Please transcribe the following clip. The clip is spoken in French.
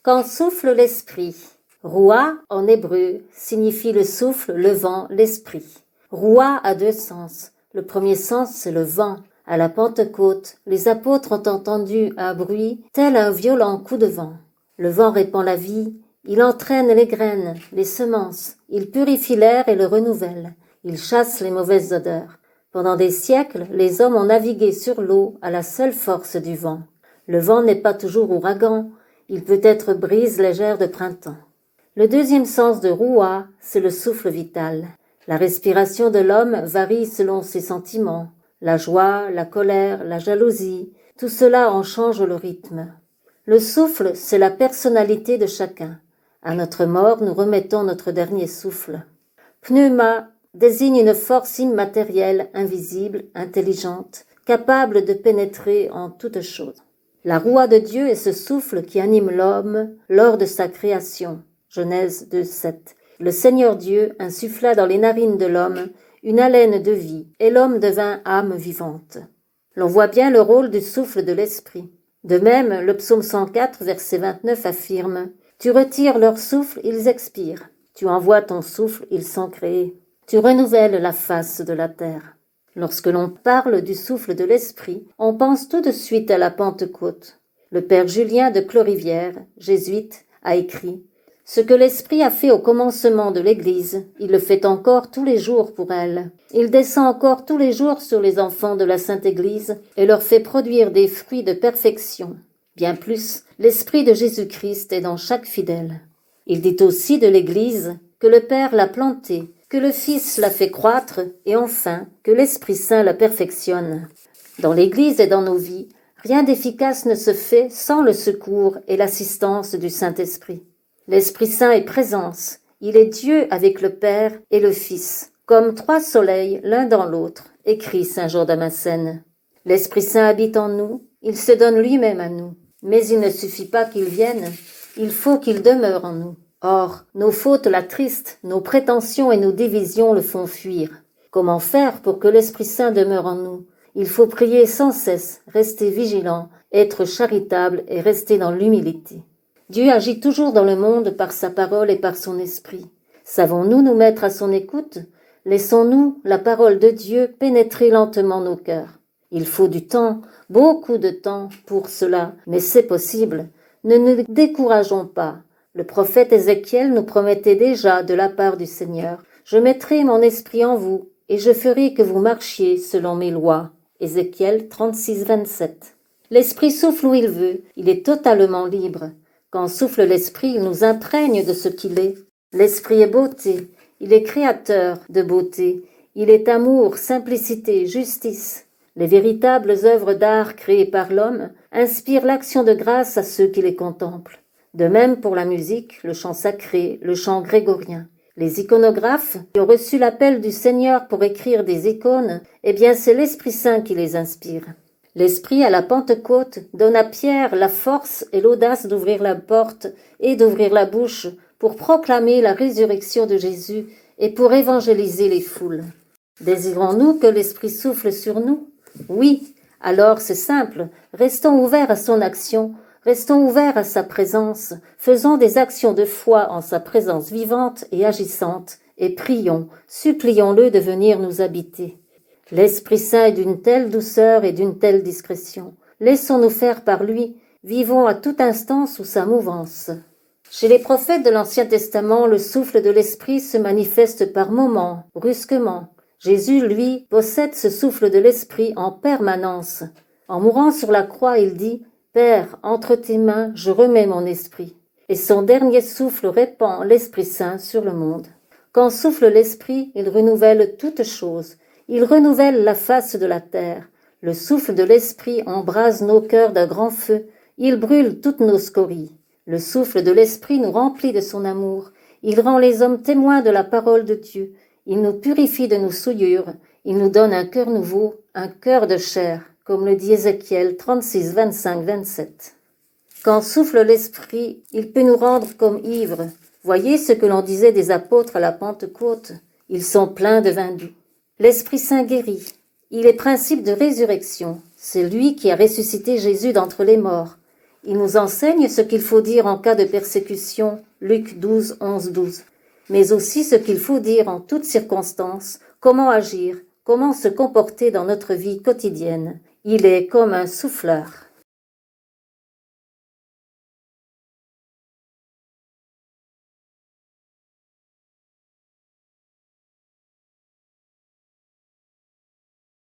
Quand souffle l'esprit. Roua, en hébreu, signifie le souffle, le vent, l'esprit. Roua a deux sens. Le premier sens, c'est le vent. À la Pentecôte, les apôtres ont entendu un bruit tel un violent coup de vent. Le vent répand la vie, il entraîne les graines, les semences, il purifie l'air et le renouvelle, il chasse les mauvaises odeurs. Pendant des siècles, les hommes ont navigué sur l'eau à la seule force du vent. Le vent n'est pas toujours ouragan, il peut être brise légère de printemps. Le deuxième sens de roua, c'est le souffle vital. La respiration de l'homme varie selon ses sentiments. La joie, la colère, la jalousie, tout cela en change le rythme. Le souffle, c'est la personnalité de chacun. À notre mort, nous remettons notre dernier souffle. Pneuma désigne une force immatérielle, invisible, intelligente, capable de pénétrer en toutes choses. La roua de Dieu est ce souffle qui anime l'homme lors de sa création. Genèse 2:7. Le Seigneur Dieu insuffla dans les narines de l'homme une haleine de vie, et l'homme devint âme vivante. L'on voit bien le rôle du souffle de l'esprit. De même, le psaume 104, verset 29 affirme « Tu retires leur souffle, ils expirent. Tu envoies ton souffle, ils sont créés. Tu renouvelles la face de la terre. » Lorsque l'on parle du souffle de l'esprit, on pense tout de suite à la Pentecôte. Le père Julien de Clorivière, jésuite, a écrit « Ce que l'Esprit a fait au commencement de l'Église, il le fait encore tous les jours pour elle. Il descend encore tous les jours sur les enfants de la Sainte Église et leur fait produire des fruits de perfection. Bien plus, l'Esprit de Jésus-Christ est dans chaque fidèle. Il dit aussi de l'Église que le Père l'a plantée, que le Fils l'a fait croître et enfin que l'Esprit Saint la perfectionne. Dans l'Église et dans nos vies, rien d'efficace ne se fait sans le secours et l'assistance du Saint-Esprit. L'Esprit Saint est présence, il est Dieu avec le Père et le Fils, comme trois soleils l'un dans l'autre, écrit saint Jean Damascène. L'Esprit Saint habite en nous, il se donne lui-même à nous, mais il ne suffit pas qu'il vienne, il faut qu'il demeure en nous. Or, nos fautes l'attristent, nos prétentions et nos divisions le font fuir. Comment faire pour que l'Esprit Saint demeure en nous? Il faut prier sans cesse, rester vigilant, être charitable et rester dans l'humilité. Dieu agit toujours dans le monde par sa parole et par son esprit. Savons-nous nous mettre à son écoute? Laissons-nous la parole de Dieu pénétrer lentement nos cœurs. Il faut du temps, beaucoup de temps pour cela, mais c'est possible. Ne nous décourageons pas. Le prophète Ézéchiel nous promettait déjà de la part du Seigneur « Je mettrai mon esprit en vous, et je ferai que vous marchiez selon mes lois. » Ézéchiel 36:27. L'esprit souffle où il veut, il est totalement libre. Quand souffle l'esprit, il nous imprègne de ce qu'il est. L'esprit est beauté, il est créateur de beauté, il est amour, simplicité, justice. Les véritables œuvres d'art créées par l'homme inspirent l'action de grâce à ceux qui les contemplent. De même pour la musique, le chant sacré, le chant grégorien. Les iconographes qui ont reçu l'appel du Seigneur pour écrire des icônes, eh bien c'est l'Esprit Saint qui les inspire. L'Esprit à la Pentecôte donne à Pierre la force et l'audace d'ouvrir la porte et d'ouvrir la bouche pour proclamer la résurrection de Jésus et pour évangéliser les foules. Désirons-nous que l'Esprit souffle sur nous? Oui, alors c'est simple, restons ouverts à son action, restons ouverts à sa présence, faisons des actions de foi en sa présence vivante et agissante, et prions, supplions-le de venir nous habiter. L'Esprit Saint est d'une telle douceur et d'une telle discrétion. Laissons-nous faire par lui, vivons à tout instant sous sa mouvance. Chez les prophètes de l'Ancien Testament, le souffle de l'Esprit se manifeste par moments, brusquement. Jésus, lui, possède ce souffle de l'Esprit en permanence. En mourant sur la croix, il dit « Père, entre tes mains, je remets mon esprit ». Et son dernier souffle répand l'Esprit Saint sur le monde. Quand souffle l'Esprit, il renouvelle toutes choses. Il renouvelle la face de la terre. Le souffle de l'Esprit embrase nos cœurs d'un grand feu. Il brûle toutes nos scories. Le souffle de l'Esprit nous remplit de son amour. Il rend les hommes témoins de la parole de Dieu. Il nous purifie de nos souillures. Il nous donne un cœur nouveau, un cœur de chair, comme le dit Ézéchiel 36, 25, 27. Quand souffle l'Esprit, il peut nous rendre comme ivres. Voyez ce que l'on disait des apôtres à la Pentecôte. Ils sont pleins de vin doux. L'Esprit Saint guérit. Il est principe de résurrection. C'est lui qui a ressuscité Jésus d'entre les morts. Il nous enseigne ce qu'il faut dire en cas de persécution, Luc 12, 11, 12, mais aussi ce qu'il faut dire en toutes circonstances, comment agir, comment se comporter dans notre vie quotidienne. Il est comme un souffleur.